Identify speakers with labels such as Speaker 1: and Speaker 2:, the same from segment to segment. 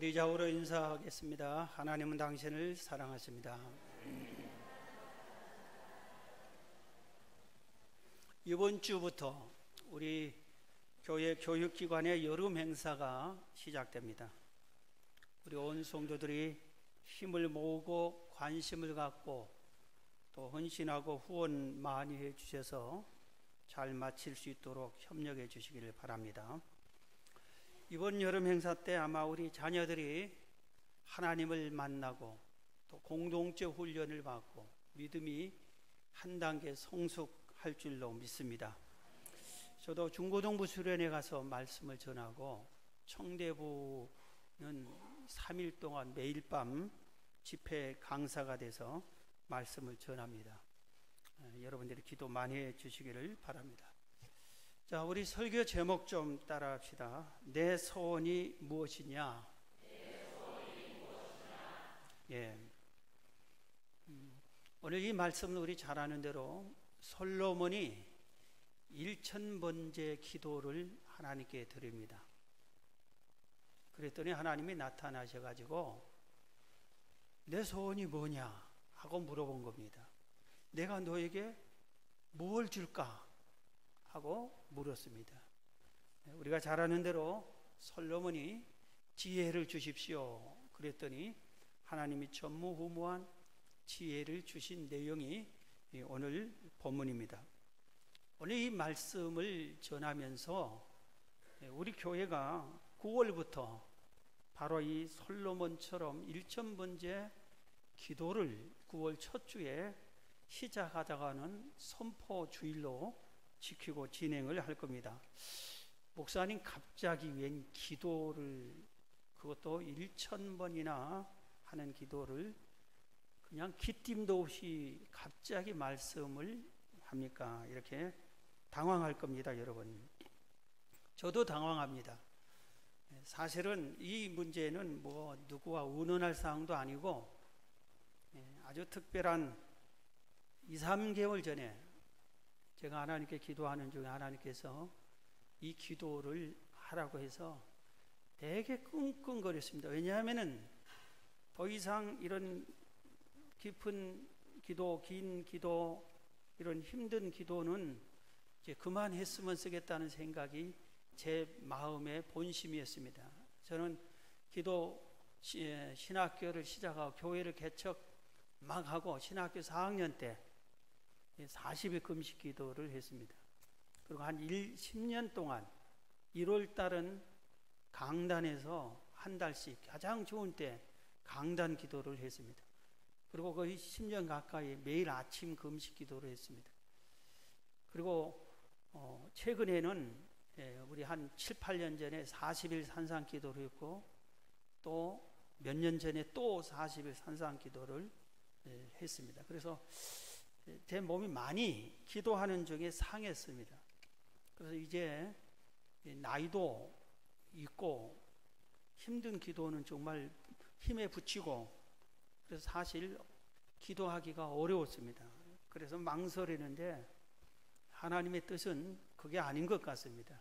Speaker 1: 우리 좌우로 인사하겠습니다. 하나님은 당신을 사랑하십니다. 이번 주부터 우리 교회 교육기관의 여름 행사가 시작됩니다. 우리 온 성도들이 힘을 모으고 관심을 갖고 또 헌신하고 후원 많이 해주셔서 잘 마칠 수 있도록 협력해 주시기를 바랍니다. 이번 여름 행사 때 아마 우리 자녀들이 하나님을 만나고 또 공동체 훈련을 받고 믿음이 한 단계 성숙할 줄로 믿습니다. 저도 중고등부 수련회 가서 말씀을 전하고 청대부는 3일 동안 매일 밤 집회 강사가 돼서 말씀을 전합니다. 여러분들이 기도 많이 해 주시기를 바랍니다. 자, 우리 설교 제목 좀 따라 합시다. 내 소원이 무엇이냐? 예. 오늘 이 말씀은 우리 잘 아는 대로 솔로몬이 1000번째 기도를 하나님께 드립니다. 그랬더니 하나님이 나타나셔가지고 내 소원이 뭐냐 하고 물어본 겁니다. 내가 너에게 뭘 줄까? 하고 물었습니다. 우리가 잘 아는 대로 솔로몬이 지혜를 주십시오 그랬더니 하나님이 전무후무한 지혜를 주신 내용이 오늘 본문입니다. 오늘 이 말씀을 전하면서 우리 교회가 9월부터 바로 이 솔로몬처럼 1000번째 기도를 9월 첫 주에 시작하다가는 선포 주일로 지키고 진행을 할 겁니다. 목사님 갑자기 웬 기도를, 그것도 1000번이나 하는 기도를 그냥 기띔도 없이 갑자기 말씀을 합니까? 이렇게 당황할 겁니다, 여러분. 저도 당황합니다. 사실은 이 문제는 뭐 누구와 의논할 사항도 아니고 아주 특별한 2, 3개월 전에 제가 하나님께 기도하는 중에 하나님께서 이 기도를 하라고 해서 되게 끙끙거렸습니다. 왜냐하면은 더 이상 이런 깊은 기도, 긴 기도, 이런 힘든 기도는 이제 그만했으면 쓰겠다는 생각이 제 마음의 본심이었습니다. 저는 기도 신학교를 시작하고 교회를 개척 막 하고 신학교 4학년 때 40일 금식 기도를 했습니다. 그리고 한 10년 동안 1월 달은 강단에서 한 달씩 가장 좋은 때 강단 기도를 했습니다. 그리고 거의 10년 가까이 매일 아침 금식 기도를 했습니다. 그리고 최근에는 우리 한 7, 8년 전에 40일 산상 기도를 했고 또 몇 년 전에 또 40일 산상 기도를 했습니다. 그래서 제 몸이 많이 기도하는 중에 상했습니다. 그래서 이제 나이도 있고 힘든 기도는 정말 힘에 부치고 그래서 사실 기도하기가 어려웠습니다. 그래서 망설이는데 하나님의 뜻은 그게 아닌 것 같습니다.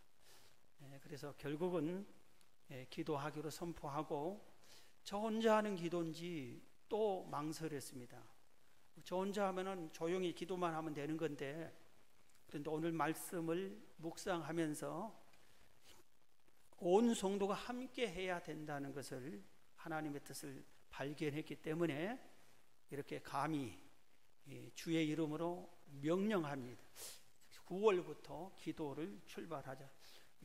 Speaker 1: 그래서 결국은 기도하기로 선포하고 저 혼자 하는 기도인지 또 망설였습니다. 저 혼자 하면은 조용히 기도만 하면 되는 건데, 그런데 오늘 말씀을 묵상하면서 온 성도가 함께 해야 된다는 것을 하나님의 뜻을 발견했기 때문에 이렇게 감히 주의 이름으로 명령합니다. 9월부터 기도를 출발하자.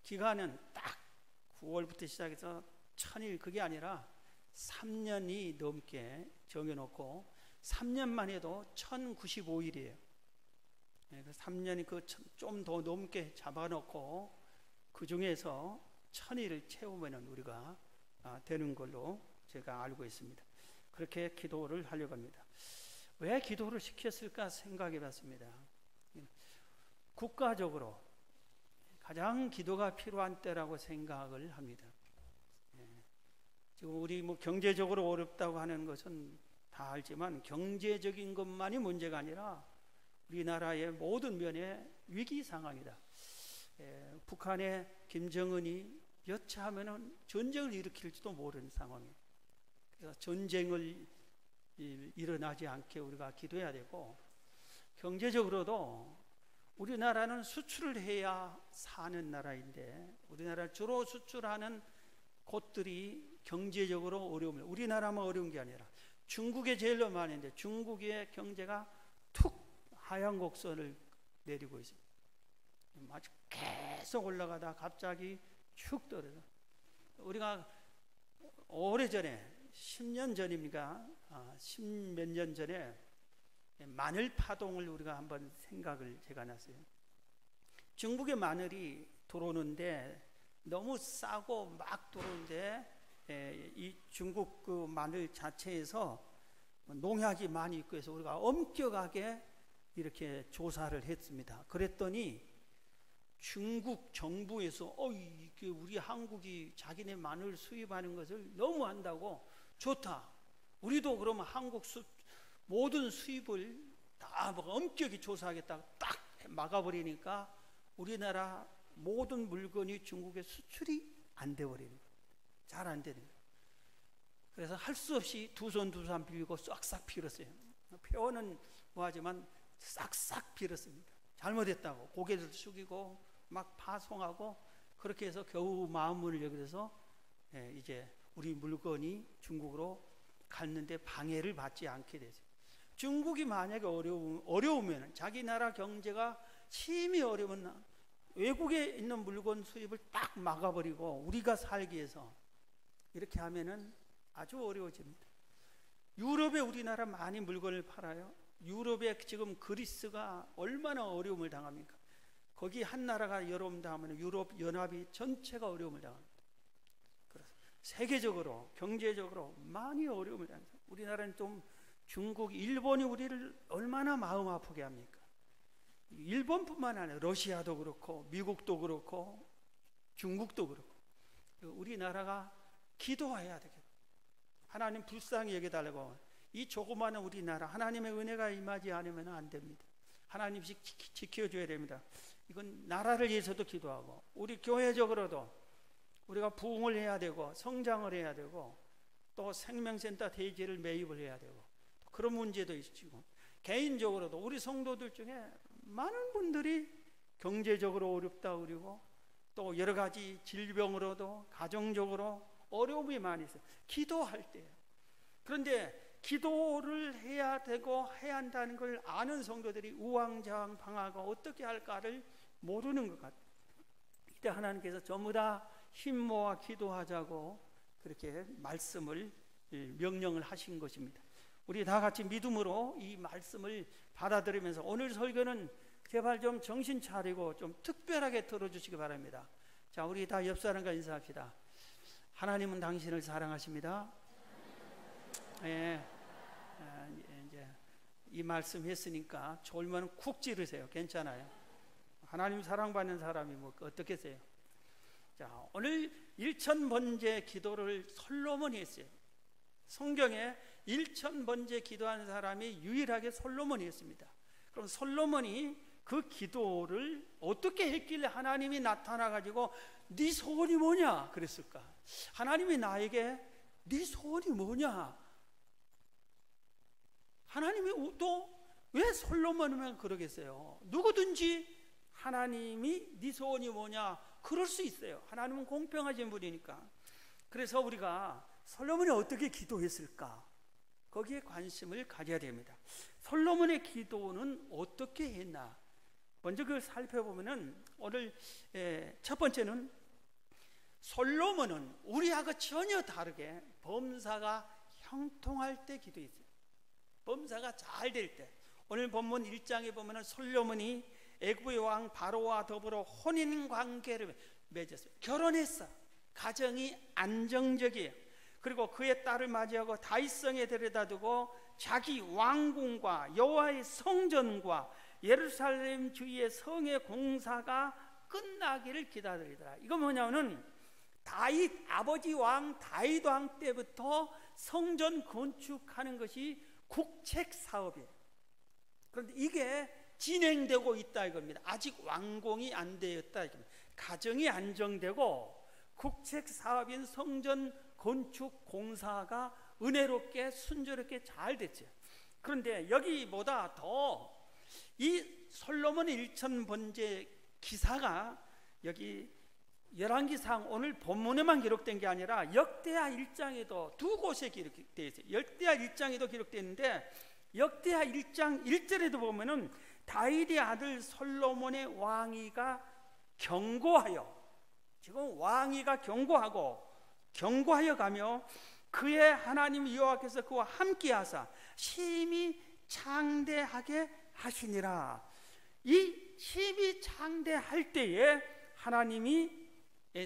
Speaker 1: 기간은 딱 9월부터 시작해서 1000일, 그게 아니라 3년이 넘게 정해놓고 3년만 해도 1095일이에요. 3년이 좀 더 넘게 잡아놓고 그 중에서 1000일을 채우면 우리가 되는 걸로 제가 알고 있습니다. 그렇게 기도를 하려고 합니다. 왜 기도를 시켰을까 생각해 봤습니다. 국가적으로 가장 기도가 필요한 때라고 생각을 합니다. 지금 우리 뭐 경제적으로 어렵다고 하는 것은 다 알지만 경제적인 것만이 문제가 아니라 우리나라의 모든 면의 위기 상황이다. 북한의 김정은이 여차하면은 전쟁을 일으킬지도 모르는 상황이에요. 그래서 전쟁을 일어나지 않게 우리가 기도해야 되고, 경제적으로도 우리나라는 수출을 해야 사는 나라인데, 우리나라 주로 수출하는 곳들이 경제적으로 어려움을, 우리나라만 어려운 게 아니라 중국에 제일 많은데 중국의 경제가 툭 하향 곡선을 내리고 있습니다. 아주 계속 올라가다 갑자기 축 떨어져. 우리가 오래전에 10년 전입니까? 10몇 년 전에 마늘 파동을 우리가 한번 생각을 제가 났어요. 중국의 마늘이 들어오는데 너무 싸고 막 들어오는데 이 중국 그 마늘 자체에서 농약이 많이 있고 해서 우리가 엄격하게 이렇게 조사를 했습니다. 그랬더니 중국 정부에서 이게 우리 한국이 자기네 마늘 수입하는 것을 너무 한다고, 좋다, 우리도 그러면 한국 모든 수입을 다 엄격히 조사하겠다고 딱 막아버리니까 우리나라 모든 물건이 중국에 수출이 안 돼버리는 거예요. 잘 안 되는 거예요. 그래서 할 수 없이 두 손 빌고 싹싹 빌었어요. 표현은 뭐하지만 싹싹 빌었습니다. 잘못했다고 고개를 숙이고 막 파송하고, 그렇게 해서 겨우 마음문을 열어서 이제 우리 물건이 중국으로 갔는데 방해를 받지 않게 됐어요. 중국이 만약에 어려우면, 자기 나라 경제가 심히 어려우면 외국에 있는 물건 수입을 딱 막아버리고 우리가 살기 위해서 이렇게 하면은 아주 어려워집니다. 유럽에 우리나라 많이 물건을 팔아요. 유럽에 지금 그리스가 얼마나 어려움을 당합니까? 거기 한 나라가 어려움 당하면 유럽 연합이 전체가 어려움을 당합니다. 그래서 세계적으로 경제적으로 많이 어려움을 당합니다. 우리나라는 좀 중국, 일본이 우리를 얼마나 마음 아프게 합니까? 일본뿐만 아니라 러시아도 그렇고 미국도 그렇고 중국도 그렇고, 우리나라가 기도해야 되겠다. 하나님 불쌍히 여겨달라고. 이 조그마한 우리나라 하나님의 은혜가 임하지 않으면 안 됩니다. 하나님씩 지켜줘야 됩니다. 이건 나라를 위해서도 기도하고, 우리 교회적으로도 우리가 부흥을 해야 되고 성장을 해야 되고, 또 생명센터 대지를 매입을 해야 되고, 그런 문제도 있고, 개인적으로도 우리 성도들 중에 많은 분들이 경제적으로 어렵다 그러고 또 여러 가지 질병으로도 가정적으로 어려움이 많이 있어요. 기도할 때. 그런데 기도를 해야 되고 해야 한다는 걸 아는 성도들이 우왕좌왕방하고 어떻게 할까를 모르는 것 같아요. 이때 하나님께서 전부 다 힘 모아 기도하자고 그렇게 말씀을 명령을 하신 것입니다. 우리 다 같이 믿음으로 이 말씀을 받아들이면서 오늘 설교는 제발 좀 정신 차리고 좀 특별하게 들어주시기 바랍니다. 자, 우리 다 옆 사람과 인사합시다. 하나님은 당신을 사랑하십니다. 이제 이 말씀 했으니까 졸면 쿡 찌르세요. 괜찮아요. 하나님 사랑받는 사람이 뭐 어떻겠어요? 자, 오늘 1000번째 기도를 솔로몬이 했어요. 성경에 1000번째 기도하는 사람이 유일하게 솔로몬이 했습니다. 그럼 솔로몬이 그 기도를 어떻게 했길래 하나님이 나타나 가지고 네 소원이 뭐냐 그랬을까? 하나님이 나에게 네 소원이 뭐냐? 하나님이 또 왜 솔로몬이면 그러겠어요? 누구든지 하나님이 네 소원이 뭐냐 그럴 수 있어요. 하나님은 공평하신 분이니까. 그래서 우리가 솔로몬이 어떻게 기도했을까? 거기에 관심을 가져야 됩니다. 솔로몬의 기도는 어떻게 했나? 먼저 그걸 살펴보면은 오늘 첫 번째는 솔로몬은 우리하고 전혀 다르게 범사가 형통할 때 기도했어요. 범사가 잘 될 때. 오늘 본문 1장에 보면은 솔로몬이 애굽의 왕 바로와 더불어 혼인 관계를 맺었어요. 결혼했어. 가정이 안정적이에요. 그리고 그의 딸을 맞이하고 다윗성에 데려다 두고 자기 왕궁과 여호와의 성전과 예루살렘 주위의 성의 공사가 끝나기를 기다리더라. 이거 뭐냐면은 다윗 아버지 왕 다윗 왕 때부터 성전 건축하는 것이 국책 사업이에요. 그런데 이게 진행되고 있다 이겁니다. 아직 완공이 안 되었다 이겁니다. 가정이 안정되고 국책 사업인 성전 건축 공사가 은혜롭게 순조롭게 잘 됐죠. 그런데 여기보다 더 이 솔로몬 일천 번제 기사가 여기 열왕기상 오늘 본문에만 기록된 게 아니라 역대하 1장에도 두 곳에 기록되어 있어요. 역대하 1장에도 기록되어 있는데 역대하 1장 1절에도 보면은 다윗의 아들 솔로몬의 왕위가 견고하여, 지금 왕위가 견고하여 가며 그의 하나님 여호와께서 그와 함께하사 심히 창대하게 하시니라. 이 심히 창대할 때에 하나님이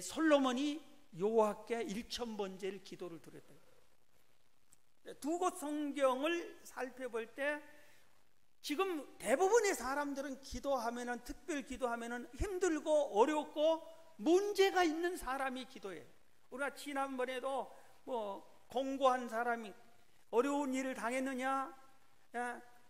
Speaker 1: 솔로몬이 여호와께 1000번제를 기도를 드렸다. 두 곳 성경을 살펴볼 때 지금 대부분의 사람들은 기도하면은, 특별 기도하면은 힘들고 어렵고 문제가 있는 사람이 기도해요. 우리가 지난번에도 뭐 공고한 사람이 어려운 일을 당했느냐,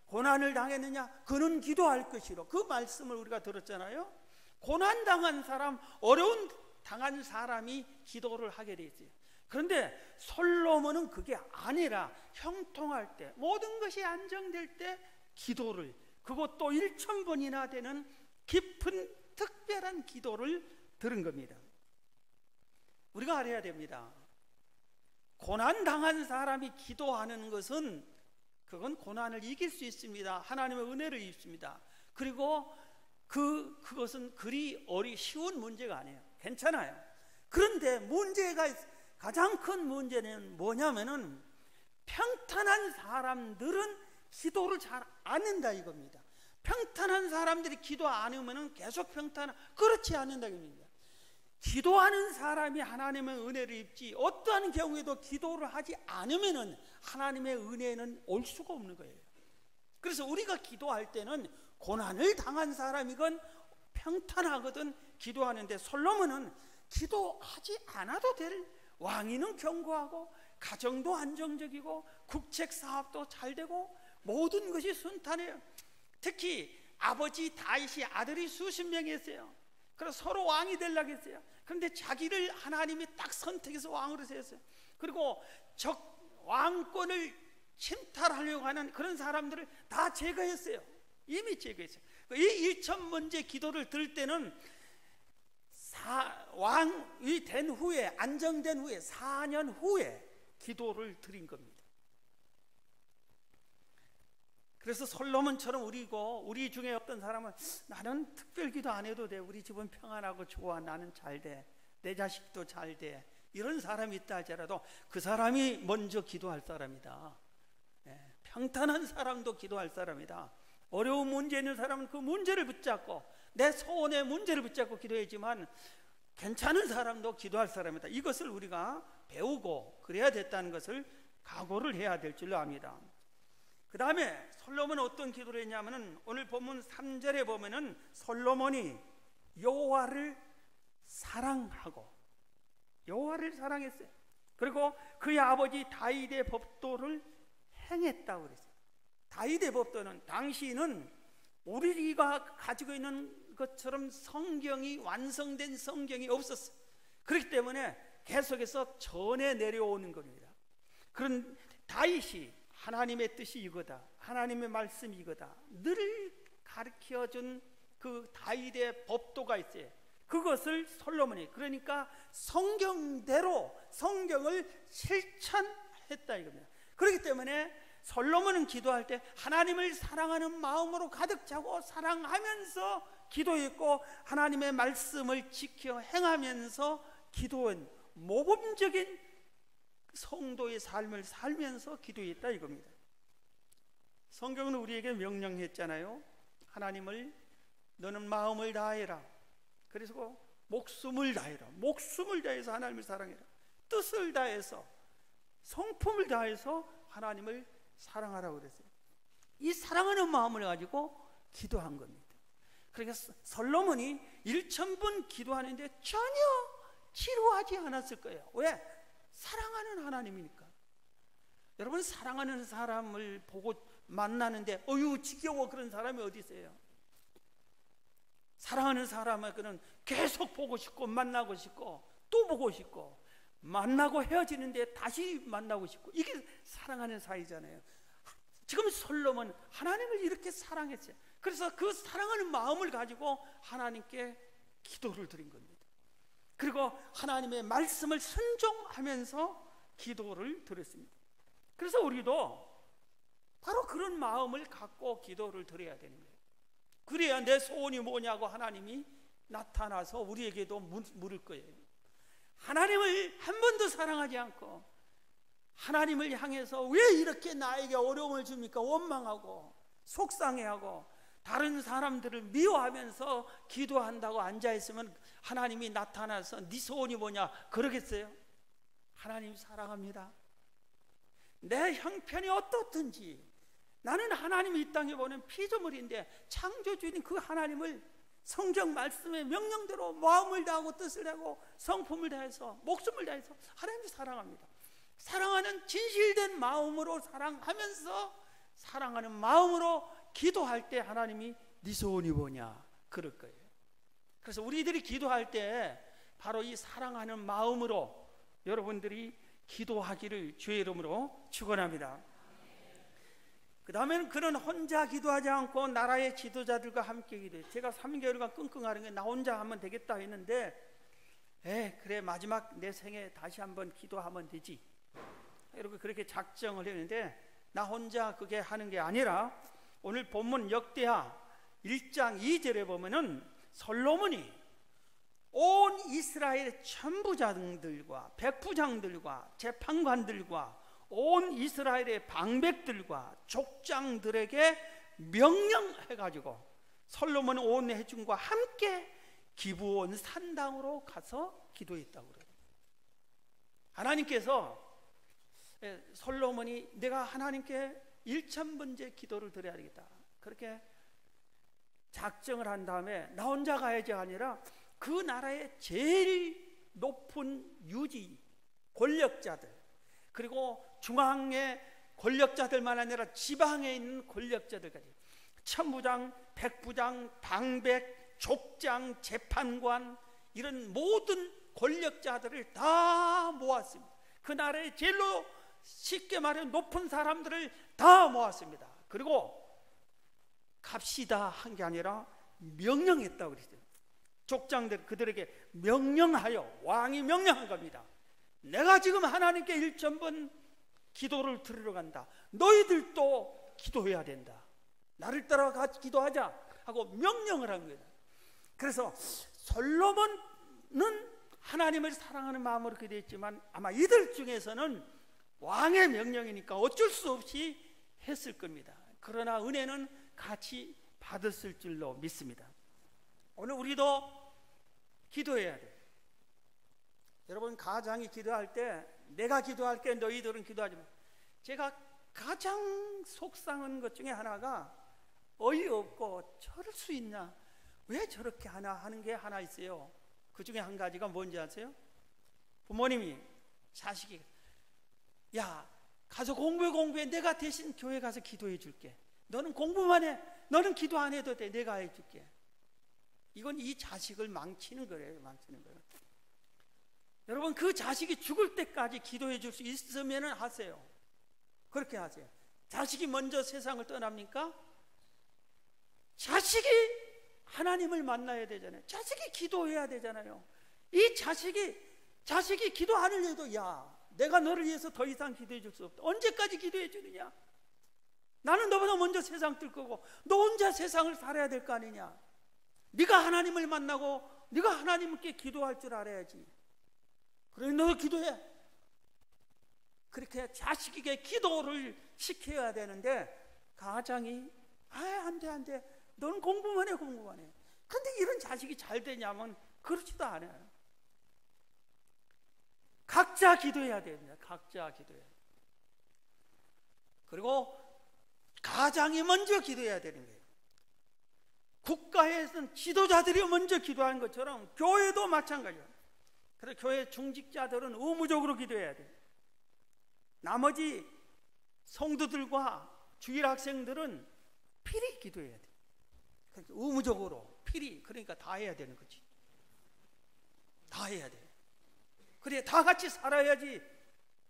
Speaker 1: 고난을 당했느냐, 그는 기도할 것이로 그 말씀을 우리가 들었잖아요. 고난 당한 사람, 어려운 당한 사람이 기도를 하게 돼 있어요. 그런데 솔로몬은 그게 아니라 형통할 때, 모든 것이 안정될 때 기도를, 그것도 1000번이나 되는 깊은 특별한 기도를 들은 겁니다. 우리가 알아야 됩니다. 고난 당한 사람이 기도하는 것은 그건 고난을 이길 수 있습니다. 하나님의 은혜를 입습니다. 그리고 그것은 그리 쉬운 문제가 아니에요. 괜찮아요. 그런데 가장 큰 문제는 뭐냐면은 평탄한 사람들은 기도를 잘 안 한다 이겁니다. 평탄한 사람들이 기도 안 하면은 계속 그렇지 않는다 이겁니다. 기도하는 사람이 하나님의 은혜를 입지, 어떠한 경우에도 기도를 하지 않으면은 하나님의 은혜는 올 수가 없는 거예요. 그래서 우리가 기도할 때는 고난을 당한 사람이건 평탄하거든 기도하는데, 솔로몬은 기도하지 않아도 될, 왕위는 견고하고 가정도 안정적이고 국책 사업도 잘 되고 모든 것이 순탄해요. 특히 아버지 다윗이 아들이 수십 명이었어요. 그래서 서로 왕이 되려고 했어요. 그런데 자기를 하나님이 딱 선택해서 왕으로 세웠어요. 그리고 왕권을 침탈하려고 하는 그런 사람들을 다 제거했어요. 이미 제거했어요. 이 1000번째 기도를 들을 때는 왕이 된 후에, 안정된 후에 4년 후에 기도를 드린 겁니다. 그래서 솔로몬처럼 우리 중에 어떤 사람은 나는 특별 기도 안 해도 돼, 우리 집은 평안하고 좋아, 나는 잘 돼, 내 자식도 잘 돼, 이런 사람이 있다 할지라도 그 사람이 먼저 기도할 사람이다. 평탄한 사람도 기도할 사람이다. 어려운 문제 있는 사람은 그 문제를 붙잡고, 내 소원의 문제를 붙잡고 기도하지만 괜찮은 사람도 기도할 사람이다. 이것을 우리가 배우고 그래야 됐다는 것을 각오를 해야 될 줄로 압니다. 그 다음에 솔로몬은 어떤 기도를 했냐면은, 오늘 본문 3절에 보면은 솔로몬이 여호와를 사랑하고, 여호와를 사랑했어요. 그리고 그의 아버지 다윗의 법도를 행했다고 그랬어요. 다윗의 법도는, 당시는 우리가 가지고 있는 것처럼 완성된 성경이 없었어요. 그렇기 때문에 계속해서 전해 내려오는 겁니다. 그런 다윗이 하나님의 뜻이 이거다, 하나님의 말씀이 이거다, 늘 가르쳐준 그 다윗의 법도가 있어요. 그것을 솔로몬이, 그러니까 성경대로 성경을 실천했다 이겁니다. 그렇기 때문에 솔로몬은 기도할 때 하나님을 사랑하는 마음으로 가득 차고 사랑하면서 기도했고, 하나님의 말씀을 지켜 행하면서 기도한 모범적인 성도의 삶을 살면서 기도했다 이겁니다. 성경은 우리에게 명령했잖아요. 하나님을 너는 마음을 다해라, 그래서 목숨을 다해라, 목숨을 다해서 하나님을 사랑해라, 뜻을 다해서, 성품을 다해서 하나님을 사랑하라고 그랬어요. 이 사랑하는 마음을 가지고 기도한 겁니다. 그러니까 솔로몬이 1000번 기도하는데 전혀 지루하지 않았을 거예요. 왜? 사랑하는 하나님이니까. 여러분, 사랑하는 사람을 보고 만나는데 어휴 지겨워, 그런 사람이 어디 있어요? 사랑하는 사람은 그는 계속 보고 싶고 만나고 싶고 또 보고 싶고, 만나고 헤어지는데 다시 만나고 싶고, 이게 사랑하는 사이잖아요. 지금 솔로몬 하나님을 이렇게 사랑했어요. 그래서 그 사랑하는 마음을 가지고 하나님께 기도를 드린 겁니다. 그리고 하나님의 말씀을 순종하면서 기도를 드렸습니다. 그래서 우리도 바로 그런 마음을 갖고 기도를 드려야 되는 거예요. 그래야 내 소원이 뭐냐고 하나님이 나타나서 우리에게도 물을 거예요. 하나님을 한 번도 사랑하지 않고 하나님을 향해서 왜 이렇게 나에게 어려움을 줍니까? 원망하고 속상해하고 다른 사람들을 미워하면서 기도한다고 앉아있으면 하나님이 나타나서 네 소원이 뭐냐 그러겠어요? 하나님 사랑합니다. 내 형편이 어떻든지 나는 하나님이 이 땅에 보낸 피조물인데 창조주인 그 하나님을 성경 말씀의 명령대로 마음을 다하고 뜻을 다하고 성품을 다해서 목숨을 다해서 하나님을 사랑합니다. 사랑하는 진실된 마음으로 사랑하면서 사랑하는 마음으로 기도할 때 하나님이 네 소원이 뭐냐 그럴 거예요. 그래서 우리들이 기도할 때 바로 이 사랑하는 마음으로 여러분들이 기도하기를 주의 이름으로 축원합니다. 그 다음에는 그는 혼자 기도하지 않고 나라의 지도자들과 함께 기도해요. 제가 3개월간 끙끙하는 게 나 혼자 하면 되겠다 했는데 그래 마지막 내 생에 다시 한번 기도하면 되지 이렇게 그렇게 작정을 했는데 나 혼자 그게 하는 게 아니라 오늘 본문 역대하 1장 2절에 보면은 솔로몬이 온 이스라엘의 천부장들과 백부장들과 재판관들과 온 이스라엘의 방백들과 족장들에게 명령해가지고 솔로몬은 온 회중과 함께 기브온 산당으로 가서 기도했다고 그래요. 하나님께서 솔로몬이 내가 하나님께 1000번째 기도를 드려야 되겠다 그렇게 작정을 한 다음에 나 혼자 가야지 아니라 그 나라의 제일 높은 유지 권력자들 그리고 중앙의 권력자들만 아니라 지방에 있는 권력자들까지 천부장, 백부장, 방백, 족장, 재판관 이런 모든 권력자들을 다 모았습니다. 그 나라의 제일로 쉽게 말해 높은 사람들을 다 모았습니다. 그리고 갑시다 한 게 아니라 명령했다고 그랬어요. 족장들 그들에게 명령하여 왕이 명령한 겁니다. 내가 지금 하나님께 1000번 기도를 드리러 간다. 너희들도 기도해야 된다. 나를 따라 같이 기도하자 하고 명령을 한 거예요. 그래서 솔로몬은 하나님을 사랑하는 마음으로 기도했지만 아마 이들 중에서는 왕의 명령이니까 어쩔 수 없이 했을 겁니다. 그러나 은혜는 같이 받았을 줄로 믿습니다. 오늘 우리도 기도해야 돼요. 여러분 가장이 기도할 때 내가 기도할게 너희들은 기도하지 마. 제가 가장 속상한 것 중에 하나가 어이없고 저럴 수 있나 왜 저렇게 하나 하는 게 하나 있어요. 그 중에 한 가지가 뭔지 아세요? 부모님이 자식이 야 가서 공부해 내가 대신 교회 가서 기도해 줄게. 너는 공부만 해. 너는 기도 안 해도 돼. 내가 해줄게. 이건 이 자식을 망치는 거예요. 망치는 거예요. 여러분 그 자식이 죽을 때까지 기도해 줄 수 있으면 하세요. 그렇게 하세요. 자식이 먼저 세상을 떠납니까? 자식이 하나님을 만나야 되잖아요. 자식이 기도해야 되잖아요. 이 자식이 기도 안 해도 야 내가 너를 위해서 더 이상 기도해 줄 수 없다. 언제까지 기도해 주느냐? 나는 너보다 먼저 세상 뜰 거고 너 혼자 세상을 살아야 될 거 아니냐? 네가 하나님을 만나고 네가 하나님께 기도할 줄 알아야지. 그래 너도 기도해. 그렇게 자식에게 기도를 시켜야 되는데 가장이 안돼 너는 공부만 해. 근데 이런 자식이 잘 되냐면 그렇지도 않아요. 각자 기도해야 됩니다. 각자 기도해야 돼요. 그리고 가장이 먼저 기도해야 되는 거예요. 국가에서는 지도자들이 먼저 기도하는 것처럼 교회도 마찬가지예요. 그래서 교회 중직자들은 의무적으로 기도해야 돼요. 나머지 성도들과 주일 학생들은 필히 기도해야 돼요. 그러니까 의무적으로 필히 그러니까 다 해야 되는 거지. 다 해야 돼요. 그래, 다 같이 살아야지.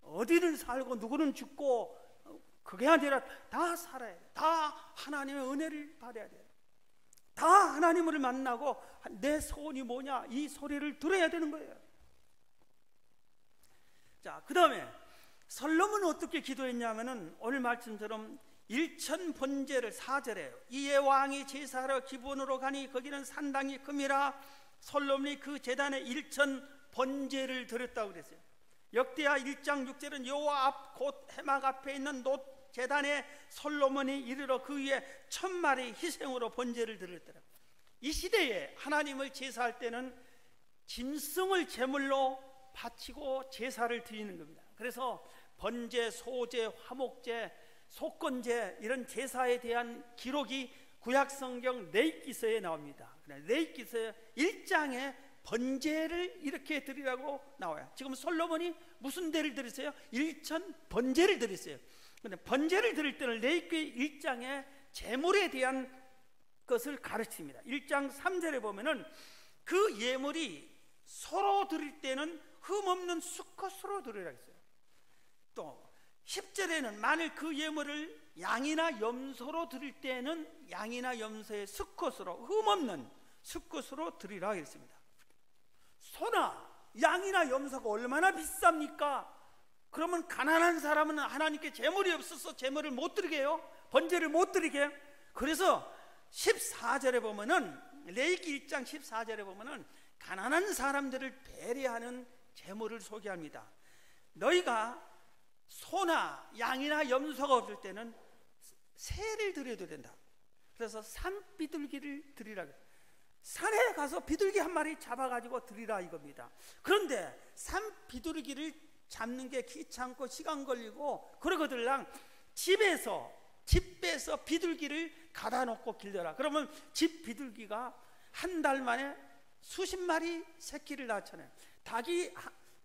Speaker 1: 어디는 살고 누구는 죽고 그게 아니라 다 살아야 돼. 다 하나님의 은혜를 받아야 돼. 다 하나님을 만나고 내 소원이 뭐냐 이 소리를 들어야 되는 거예요. 자, 그 다음에 솔로몬은 어떻게 기도했냐면은 오늘 말씀처럼 일천 번제를 4절에 이에 왕이 제사하러 기본으로 가니 거기는 산당이 큼이라 솔로몬이 그 제단에 일천 번제를 드렸다고 그랬어요. 역대하 1장 6절은 여호와 앞 곧 해막 앞에 있는 놋 제단에 솔로몬이 이르러 그 위에 1000마리 희생으로 번제를 드렸더라. 이 시대에 하나님을 제사할 때는 짐승을 제물로 바치고 제사를 드리는 겁니다. 그래서 번제, 소제, 화목제, 속건제 이런 제사에 대한 기록이 구약성경 레위기서에 나옵니다. 레위기서 1장에 번제를 이렇게 드리라고 나와요. 지금 솔로몬이 무슨 대를 드렸어요? 1000 번제를 드렸어요. 근데 번제를 드릴 때는 레위기 1장에 제물에 대한 것을 가르칩니다. 1장 3절에 보면은 그 예물이 서로 드릴 때는 흠없는 수컷으로 드리라 했어요. 또 10절에는 만일 그 예물을 양이나 염소로 드릴 때는 양이나 염소의 수컷으로 흠없는 수컷으로 드리라 했습니다. 소나 양이나 염소가 얼마나 비쌉니까? 그러면 가난한 사람은 하나님께 제물이 없어서 제물을 못 드리게 해요. 번제를 못 드리게 해요. 그래서 14절에 보면은 레위기 1장 14절에 보면은 가난한 사람들을 배려하는 제물을 소개합니다. 너희가 소나 양이나 염소가 없을 때는 새를 드려도 된다. 그래서 산비둘기를 드리라. 산에 가서 비둘기 한 마리 잡아가지고 드리라 이겁니다. 그런데 산비둘기를 잡는 게 귀찮고 시간 걸리고 그러거들랑 집에서 비둘기를 가다 놓고 길러라. 그러면 집 비둘기가 한 달 만에 수십 마리 새끼를 낳잖아요. 닭이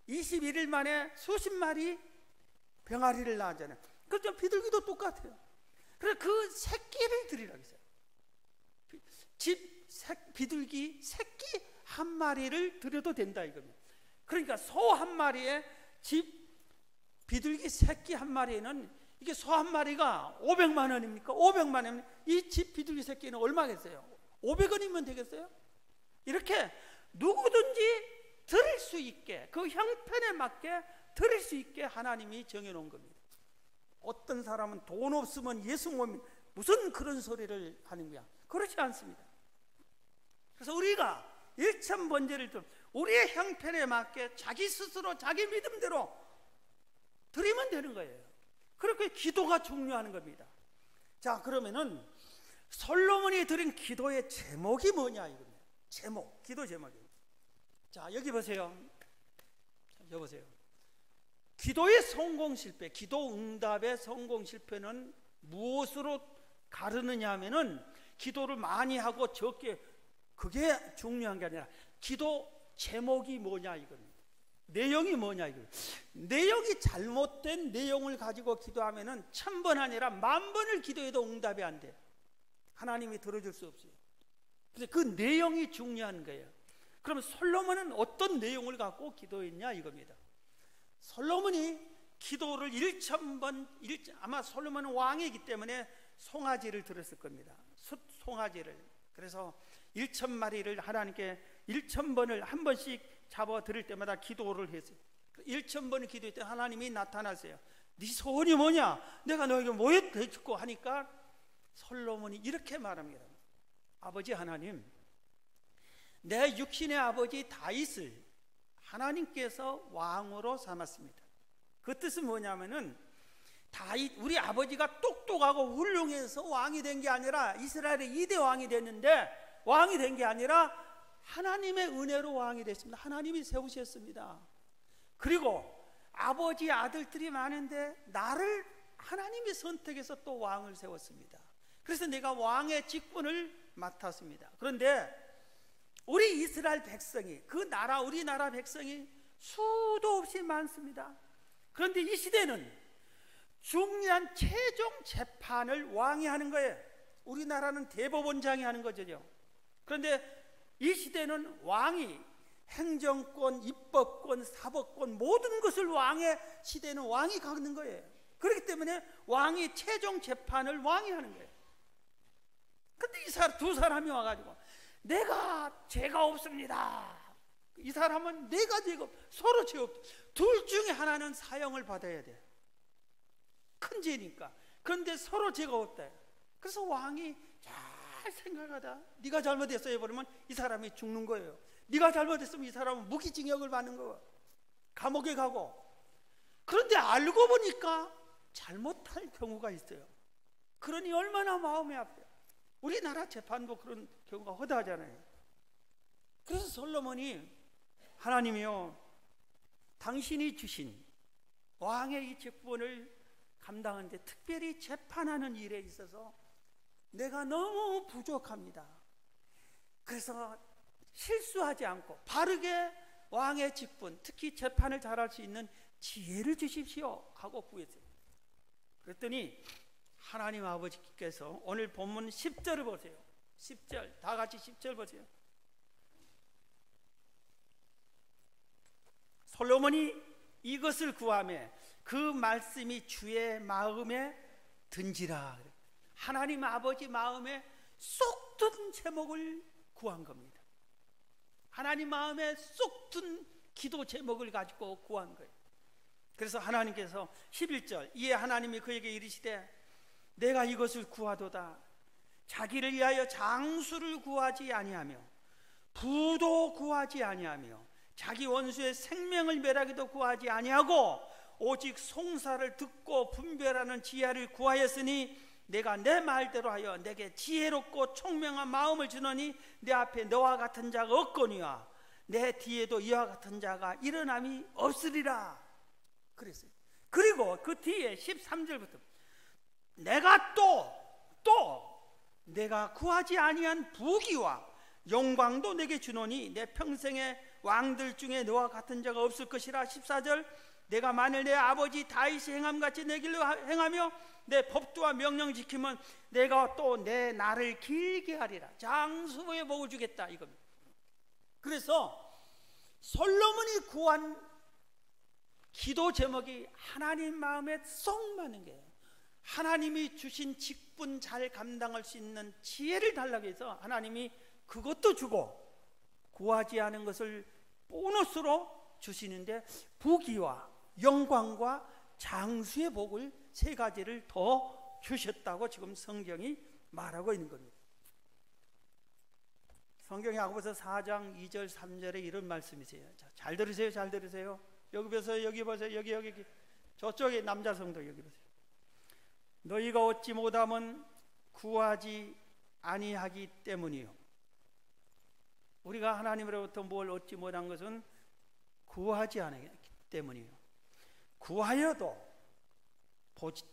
Speaker 1: 21일 만에 수십 마리 병아리를 낳잖아요. 그렇죠. 비둘기도 똑같아요. 그래서 그 새끼를 드리라고 했어요. 비둘기 새끼 한 마리를 드려도 된다 이겁니다. 그러니까 소 한 마리에 집 비둘기 새끼 한 마리에는 이게 소 한 마리가 500만 원입니까? 500만 원. 이 집 비둘기 새끼는 얼마겠어요? 500원이면 되겠어요? 이렇게 누구든지 드릴 수 있게 그 형편에 맞게 드릴 수 있게 하나님이 정해놓은 겁니다. 어떤 사람은 돈 없으면 예수 못 믿 무슨 그런 소리를 하는 거야? 그렇지 않습니다. 그래서 우리가 1000 번제를 좀 우리의 형편에 맞게 자기 스스로 자기 믿음대로 드리면 되는 거예요. 그렇게 기도가 중요한 겁니다. 자, 그러면은 솔로몬이 드린 기도의 제목이 뭐냐 이겁니다. 제목, 기도 제목이. 자, 여기 보세요. 여기 보세요. 기도의 성공 실패, 기도 응답의 성공 실패는 무엇으로 가르느냐 하면은 기도를 많이 하고 적게 그게 중요한 게 아니라 기도 제목이 뭐냐 이겁니다. 내용이 뭐냐 이거. 내용이 잘못된 내용을 가지고 기도하면은 1000번 아니라 10,000번을 기도해도 응답이 안 돼. 하나님이 들어줄 수 없어요. 그래서 그 내용이 중요한 거예요. 그럼 솔로몬은 어떤 내용을 갖고 기도했냐 이겁니다. 솔로몬이 기도를 1000번, 아마 솔로몬은 왕이기 때문에 송아지를 들었을 겁니다. 송아지를. 그래서 1000마리를 하나님께 1000번을 한 번씩 잡아 드릴 때마다 기도를 했어요. 1000번을 기도할 때 하나님이 나타나세요. 네 소원이 뭐냐? 내가 너에게 뭐 해줄고 하니까 솔로몬이 이렇게 말합니다. 아버지 하나님, 내 육신의 아버지 다윗을 하나님께서 왕으로 삼았습니다. 그 뜻은 뭐냐면은 다윗 우리 아버지가 똑똑하고 훌륭해서 왕이 된 게 아니라 이스라엘의 2대 왕이 됐는데 왕이 된 게 아니라 하나님의 은혜로 왕이 됐습니다. 하나님이 세우셨습니다. 그리고 아버지 아들들이 많은데 나를 하나님이 선택해서 또 왕을 세웠습니다. 그래서 내가 왕의 직분을 맡았습니다. 그런데 우리 이스라엘 백성이 그 나라 우리나라 백성이 수도 없이 많습니다. 그런데 이 시대는 중요한 최종 재판을 왕이 하는 거예요. 우리나라는 대법원장이 하는 거죠. 그런데 이 시대는 왕이 행정권, 입법권, 사법권 모든 것을 왕의 시대는 왕이 갖는 거예요. 그렇기 때문에 왕이 최종 재판을 왕이 하는 거예요. 근데 이 두 사람이 와가지고 내가 죄가 없습니다. 이 사람은 내가 죄가 서로 죄 없다. 둘 중에 하나는 사형을 받아야 돼. 큰 죄니까. 그런데 서로 죄가 없다. 그래서 왕이 잘 생각하다 네가 잘못했어 해버리면 이 사람이 죽는 거예요. 네가 잘못했으면 이 사람은 무기징역을 받는 거예요. 감옥에 가고. 그런데 알고 보니까 잘못할 경우가 있어요. 그러니 얼마나 마음이 아파요. 우리나라 재판도 그런 경우가 허다하잖아요. 그래서 솔로몬이 하나님이요, 당신이 주신 왕의 이 직분을 감당하는데 특별히 재판하는 일에 있어서 내가 너무 부족합니다. 그래서 실수하지 않고 바르게 왕의 직분, 특히 재판을 잘할 수 있는 지혜를 주십시오 하고 구했어요. 그랬더니 하나님 아버지께서 오늘 본문 10절을 보세요. 10절, 다 같이 10절 보세요. 솔로몬이 이것을 구하며 그 말씀이 주의 마음에 든지라. 하나님 아버지 마음에 쏙 든 제목을 구한 겁니다. 하나님 마음에 쏙 든 기도 제목을 가지고 구한 거예요. 그래서 하나님께서 11절, 이에 하나님이 그에게 이르시되 내가 이것을 구하도다. 자기를 위하여 장수를 구하지 아니하며 부도 구하지 아니하며 자기 원수의 생명을 멸하기도 구하지 아니하고 오직 송사를 듣고 분별하는 지혜를 구하였으니 내가 내 말대로 하여 내게 지혜롭고 총명한 마음을 주노니 내 앞에 너와 같은 자가 없거니와 내 뒤에도 이와 같은 자가 일어남이 없으리라 그랬어요. 그리고 그 뒤에 13절부터 내가 또 내가 구하지 아니한 부귀와 영광도 내게 주노니 내 평생의 왕들 중에 너와 같은 자가 없을 것이라. 14절 내가 만일 내 아버지 다윗이 행함같이 내 길로 행하며 내 법도와 명령 지키면 내가 또 내 날을 길게 하리라. 장수의 복을 주겠다 이겁니다. 그래서 솔로몬이 구한 기도 제목이 하나님 마음에 쏙 맞는 거예요. 하나님이 주신 직분 잘 감당할 수 있는 지혜를 달라고 해서 하나님이 그것도 주고 구하지 않은 것을 보너스로 주시는데 부귀와 영광과 장수의 복을 세 가지를 더 주셨다고 지금 성경이 말하고 있는 겁니다. 성경 야고보서 4장 2절 3절에 이런 말씀이세요. 자, 잘 들으세요. 잘 들으세요. 여기 보세요. 여기 보세요. 여기 저쪽에 남자 성도 여기 보세요. 너희가 얻지 못함은 구하지 아니하기 때문이요. 우리가 하나님으로부터 뭘 얻지 못한 것은 구하지 않기 때문이요. 구하여도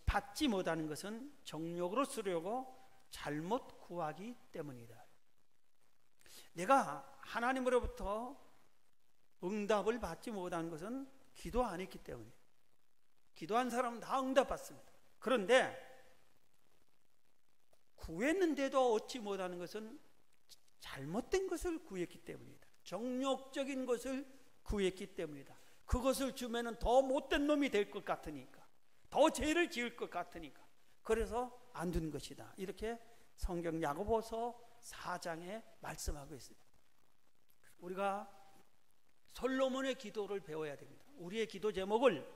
Speaker 1: 받지 못하는 것은 정욕으로 쓰려고 잘못 구하기 때문이다. 내가 하나님으로부터 응답을 받지 못한 것은 기도 안 했기 때문이에요. 기도한 사람은 다 응답받습니다. 그런데 구했는데도 얻지 못하는 것은 잘못된 것을 구했기 때문이다. 정욕적인 것을 구했기 때문이다. 그것을 주면은 더 못된 놈이 될 것 같으니까, 더 죄를 지을 것 같으니까, 그래서 안 둔 것이다. 이렇게 성경 야고보서 4장에 말씀하고 있습니다. 우리가 솔로몬의 기도를 배워야 됩니다. 우리의 기도 제목을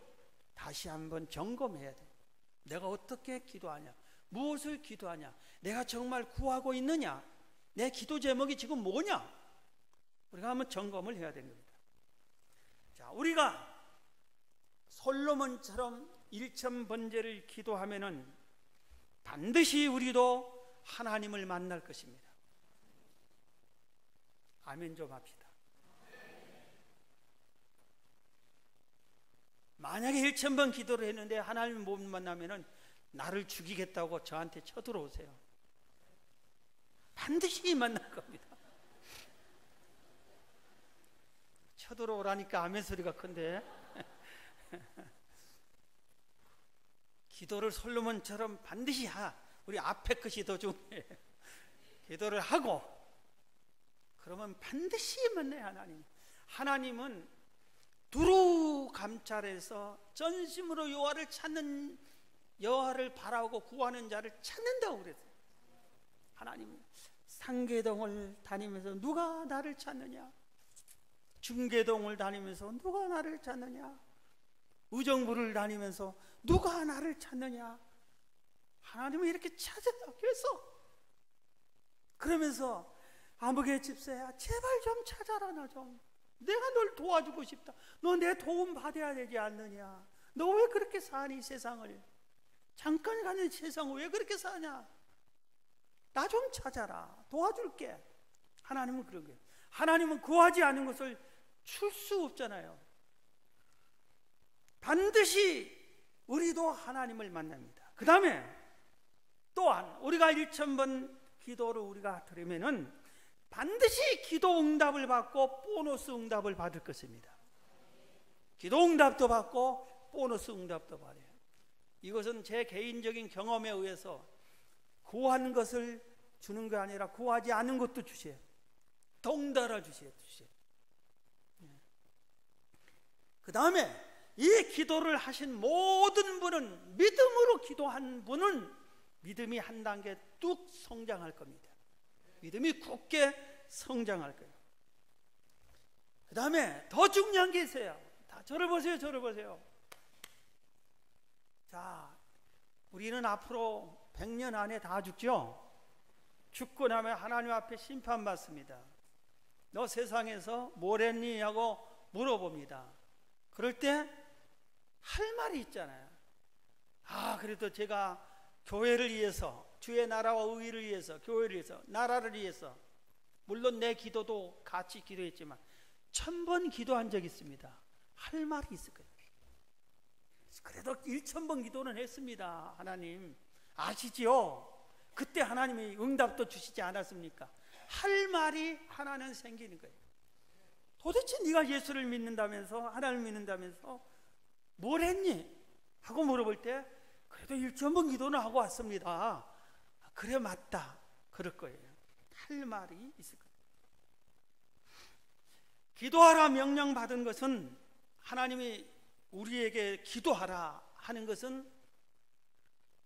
Speaker 1: 다시 한번 점검해야 돼요. 내가 어떻게 기도하냐, 무엇을 기도하냐, 내가 정말 구하고 있느냐, 내 기도 제목이 지금 뭐냐, 우리가 한번 점검을 해야 되는 겁니다. 자, 우리가 솔로몬처럼 일천번제를 기도하면은 반드시 우리도 하나님을 만날 것입니다. 아멘 좀 합시다. 만약에 1000번 기도를 했는데 하나님을 못 만나면은 나를 죽이겠다고 저한테 쳐들어오세요. 반드시 만날 겁니다. 쳐들어오라니까 아멘 소리가 큰데. 기도를 솔로몬처럼 반드시 우리 앞에 것이 더 중요해요. 기도를 하고 그러면 반드시 만나요. 하나님은 두루 감찰해서 전심으로 여호와를 찾는, 여호와를 바라고 구하는 자를 찾는다고 그랬어요. 하나님은 상계동을 다니면서 누가 나를 찾느냐, 중계동을 다니면서 누가 나를 찾느냐, 의정부를 다니면서 누가 나를 찾느냐, 하나님은 이렇게 찾아요. 그러면서 아무개 집사야, 제발 좀 찾아라. 나 좀, 내가 널 도와주고 싶다. 너 내 도움 받아야 되지 않느냐. 너 왜 그렇게 사니? 세상을, 잠깐 가는 세상을 왜 그렇게 사냐. 나 좀 찾아라. 도와줄게. 하나님은 그런 거예요. 하나님은 구하지 않은 것을 줄 수 없잖아요. 반드시 우리도 하나님을 만납니다. 그 다음에 또한 우리가 1000번 기도를 우리가 들으면은 반드시 기도 응답을 받고 보너스 응답을 받을 것입니다. 기도 응답도 받고 보너스 응답도 받아요. 이것은 제 개인적인 경험에 의해서 구한 것을 주는 게 아니라 구하지 않은 것도 주세요. 덩달아 주세요. 그 다음에 이 기도를 하신 모든 분은, 믿음으로 기도한 분은 믿음이 한 단계 뚝 성장할 겁니다. 믿음이 굳게 성장할 거예요. 그 다음에 더 중요한 게 있어요. 다 저를 보세요. 저를 보세요. 자, 우리는 앞으로 100년 안에 다 죽죠. 죽고 나면 하나님 앞에 심판받습니다. 너 세상에서 뭘 했니? 하고 물어봅니다. 그럴 때 할 말이 있잖아요. 아, 그래도 제가 교회를 위해서, 주의 나라와 의를 위해서, 교회를 위해서, 나라를 위해서, 물론 내 기도도 같이 기도했지만 1000번 기도한 적이 있습니다. 할 말이 있을 거예요. 그래도 1000번 기도는 했습니다. 하나님 아시지요? 그때 하나님이 응답도 주시지 않았습니까? 할 말이 하나는 생기는 거예요. 도대체 네가 예수를 믿는다면서, 하나님을 믿는다면서 뭘 했니? 하고 물어볼 때 그래도 1000번 기도는 하고 왔습니다. 그래, 맞다. 그럴 거예요. 할 말이 있을 거예요. 기도하라 명령받은 것은, 하나님이 우리에게 기도하라 하는 것은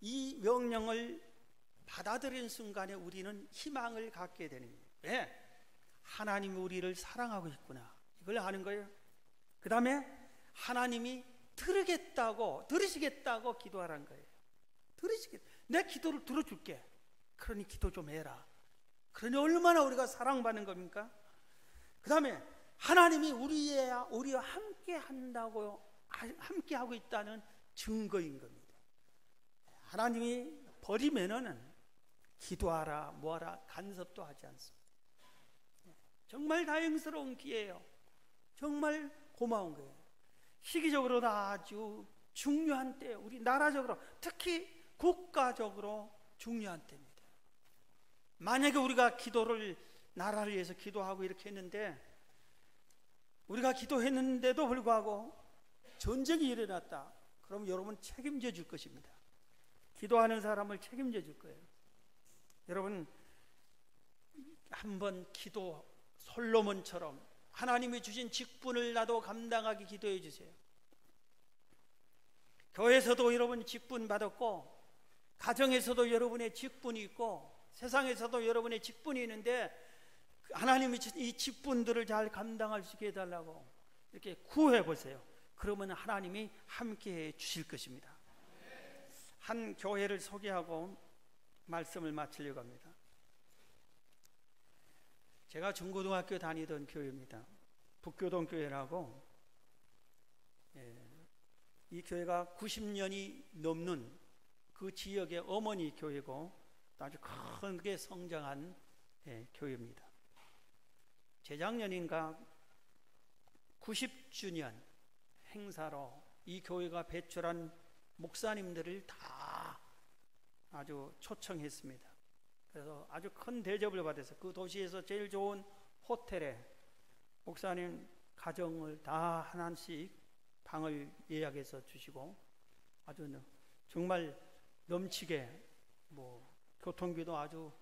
Speaker 1: 이 명령을 받아들이는 순간에 우리는 희망을 갖게 되는 거예요. 왜? 하나님이 우리를 사랑하고 있구나, 이걸 아는 거예요. 그 다음에 하나님이 들으시겠다고 기도하라는 거예요. 내 기도를 들어줄게. 그러니 기도 좀 해라. 그러니 얼마나 우리가 사랑받는 겁니까? 그 다음에 하나님이 우리와 함께 한다고, 함께 하고 있다는 증거인 겁니다. 하나님이 버리면은 기도하라 뭐하라 간섭도 하지 않습니다. 정말 다행스러운 기회예요. 정말 고마운 거예요. 시기적으로도 아주 중요한 때, 우리 나라적으로, 특히 국가적으로 중요한 때입니다. 만약에 우리가 기도를, 나라를 위해서 기도하고 이렇게 했는데, 우리가 기도했는데도 불구하고 전쟁이 일어났다, 그럼 여러분 책임져 줄 것입니다. 기도하는 사람을 책임져 줄 거예요. 여러분, 한번 기도, 솔로몬처럼 하나님이 주신 직분을 나도 감당하게 기도해 주세요. 교회에서도 여러분 직분 받았고, 가정에서도 여러분의 직분이 있고, 세상에서도 여러분의 직분이 있는데, 하나님이 이 직분들을 잘 감당할 수 있게 해달라고 이렇게 구해 보세요. 그러면 하나님이 함께 해 주실 것입니다. 한 교회를 소개하고 말씀을 마치려고 합니다. 제가 중고등학교 다니던 교회입니다. 북교동교회라고. 이 교회가 90년이 넘는 그 지역의 어머니 교회고 아주 크게 성장한 교회입니다. 재작년인가 90주년 행사로 이 교회가 배출한 목사님들을 다 아주 초청했습니다. 그래서 아주 큰 대접을 받아서 그 도시에서 제일 좋은 호텔에 목사님 가정을 다 하나씩 방을 예약해서 주시고, 아주 정말 넘치게 교통비도 아주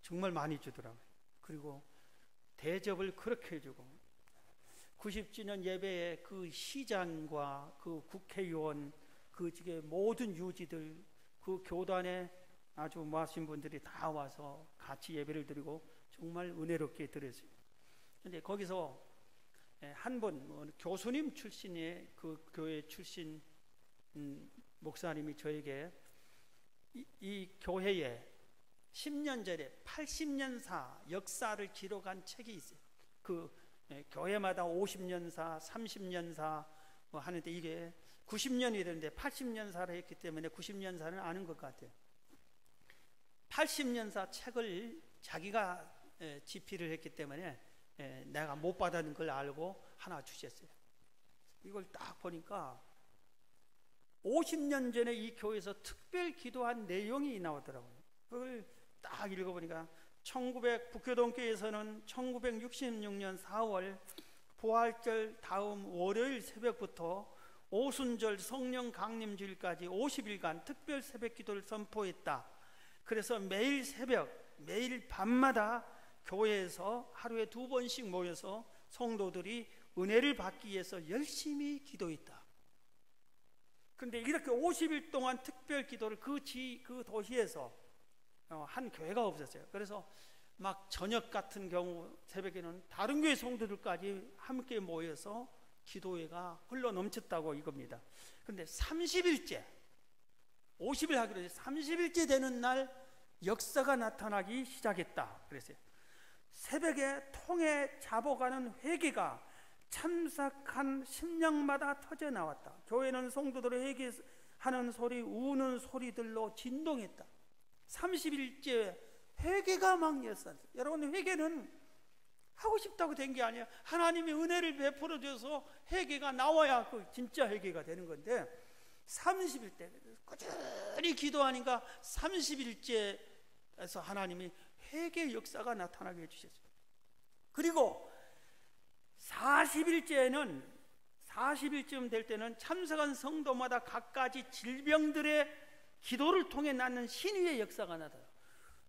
Speaker 1: 정말 많이 주더라고요. 그리고 대접을 그렇게 해주고, 90주년 예배에 그 시장과 그 국회의원, 그 지금 모든 유지들, 그 교단에 아주 모아신 분들이 다 와서 같이 예배를 드리고 정말 은혜롭게 드렸어요. 근데 거기서 한 분 교수님 출신의 그 교회 출신 목사님이 저에게 이 교회에 10년 전에 80년사 역사를 기록한 책이 있어요. 그 교회마다 50년사, 30년사 뭐 하는데 이게 90년이 되는데 80년사를 했기 때문에 90년사는 아는 것 같아요. 80년사 책을 자기가 집필을 했기 때문에 내가 못 받은 걸 알고 하나 주셨어요. 이걸 딱 보니까 50년 전에 이 교회에서 특별 기도한 내용이 나오더라고요. 그걸 딱 읽어보니까 북교동교회에서는 1966년 4월 부활절 다음 월요일 새벽부터 오순절 성령 강림주일까지 50일간 특별 새벽 기도를 선포했다. 그래서 매일 새벽, 매일 밤마다 교회에서 하루에 2번씩 모여서 성도들이 은혜를 받기 위해서 열심히 기도했다. 그런데 이렇게 50일 동안 특별 기도를 그 도시에서 한 교회가 없었어요. 그래서 막 저녁 같은 경우 새벽에는 다른 교회 성도들까지 함께 모여서 기도회가 흘러 넘쳤다고 이겁니다. 그런데 30일째 50일 하기로 해서 30일째 되는 날 역사가 나타나기 시작했다 그랬어요. 새벽에 통에 잡아가는 회개가 참석한 심령마다 터져 나왔다. 교회는 성도들의 회개하는 소리, 우는 소리들로 진동했다. 30일째 회개가 막 일어났어요. 여러분, 회개는 하고 싶다고 된 게 아니에요. 하나님이 은혜를 베풀어 줘서 회개가 나와야 그 진짜 회개가 되는 건데 30일째 꾸준히 기도하니까 30일째에서 하나님이 회개 역사가 나타나게 해주셨어요. 그리고 40일쯤 될 때는 참석한 성도마다 각가지 질병들의 기도를 통해 낳는 신의의 역사가 나타나요.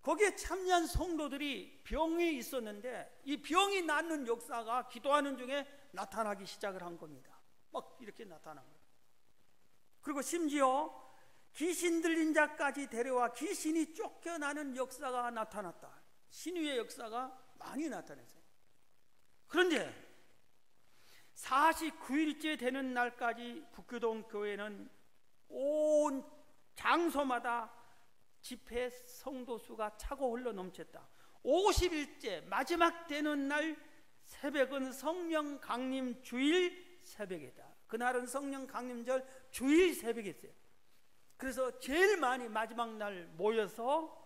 Speaker 1: 거기에 참여한 성도들이 병이 있었는데 이 병이 낫는 역사가 기도하는 중에 나타나기 시작을 한 겁니다. 막 이렇게 나타난 거예요. 그리고 심지어 귀신 들린 자까지 데려와 귀신이 쫓겨나는 역사가 나타났다. 신의의 역사가 많이 나타났어요. 그런데 49일째 되는 날까지 북교동 교회는 온 장소마다 집회 성도 수가 차고 흘러 넘쳤다. 50일째 마지막 되는 날 새벽은 성령 강림 주일 새벽이다. 그날은 성령 강림절 주일 새벽이었어요. 그래서 제일 많이 마지막 날 모여서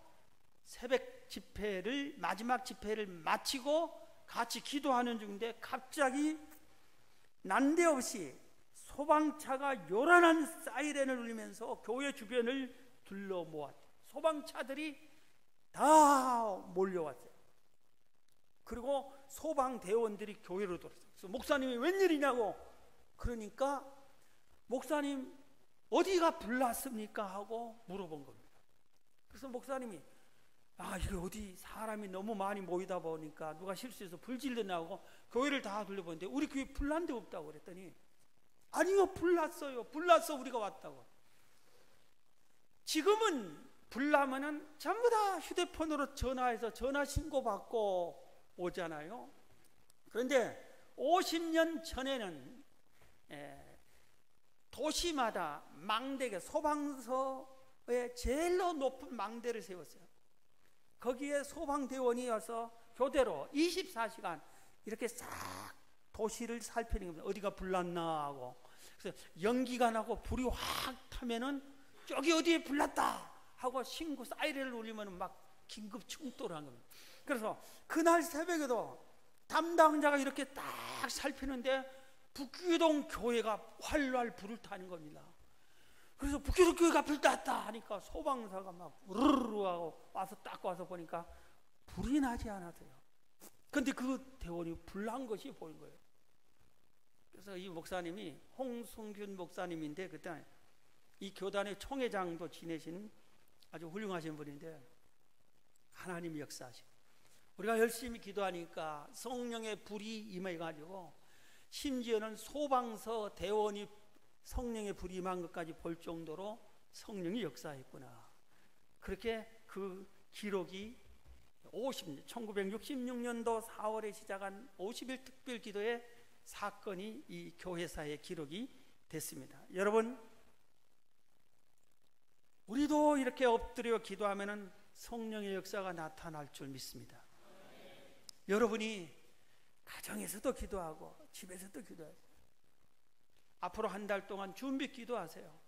Speaker 1: 새벽 집회를 마지막 집회를 마치고 같이 기도하는 중인데 갑자기 난데없이 소방차가 요란한 사이렌을 울리면서 교회 주변을 둘러 모았죠. 소방차들이 다 몰려왔어요. 그리고 소방대원들이 교회로 들어왔어요. 그래서 목사님이 웬일이냐고 그러니까 목사님 어디가 불났습니까? 하고 물어본 겁니다. 그래서 목사님이 이게 어디 사람이 너무 많이 모이다 보니까 누가 실수해서 불질렀나 하고 교회를 다 둘러보는데 우리 교회 불난 데 없다고 그랬더니 아니요, 불났어요. 불났어 우리가 왔다고. 지금은 불나면은 전부 다 휴대폰으로 전화해서 전화 신고 받고 오잖아요. 그런데 50년 전에는 도시마다 망대가 소방서에 제일로 높은 망대를 세웠어요. 거기에 소방대원이 와서 교대로 24시간 이렇게 싹 도시를 살피는 겁니다. 어디가 불났나 하고. 그래서 연기가 나고 불이 확 타면은 저기 어디에 불났다 하고 신고 사이렌을 울리면 막 긴급 충돌을 한 겁니다. 그래서 그날 새벽에도 담당자가 이렇게 딱 살피는데 북교동 교회가 활활 불을 타는 겁니다. 그래서 북교동 교회가 불났다 하니까 소방사가 막 우르르 하고 와서 딱 와서 보니까 불이 나지 않았어요. 근데 그 대원이 불난 것이 보인 거예요. 그래서 이 목사님이 홍성균 목사님인데 그때 이 교단의 총회장도 지내신 아주 훌륭하신 분인데 하나님이 역사하시고 우리가 열심히 기도하니까 성령의 불이 임해가지고 심지어는 소방서 대원이 성령의 불이 임한 것까지 볼 정도로 성령이 역사했구나. 그렇게 그 기록이 1966년도 4월에 시작한 50일 특별 기도의 사건이 이 교회사의 기록이 됐습니다. 여러분, 우리도 이렇게 엎드려 기도하면 성령의 역사가 나타날 줄 믿습니다. 여러분이 가정에서도 기도하고 집에서도 기도하세요. 앞으로 한 달 동안 준비 기도하세요.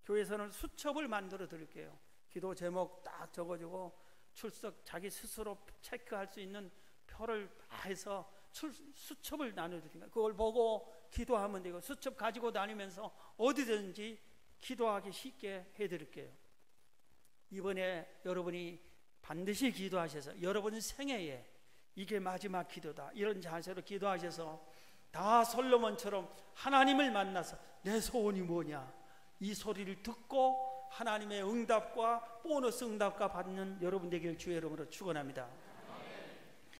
Speaker 1: 교회에서는 수첩을 만들어 드릴게요. 기도 제목 딱 적어주고 출석 자기 스스로 체크할 수 있는 표를 다 해서 수첩을 나눠드립니다. 그걸 보고 기도하면 되고, 수첩 가지고 다니면서 어디든지 기도하기 쉽게 해드릴게요. 이번에 여러분이 반드시 기도하셔서 여러분 생애에 이게 마지막 기도다, 이런 자세로 기도하셔서 다 솔로몬처럼 하나님을 만나서 내 소원이 뭐냐, 이 소리를 듣고 하나님의 응답과 보너스 응답과 받는 여러분 되길 주의 이름으로 축원합니다.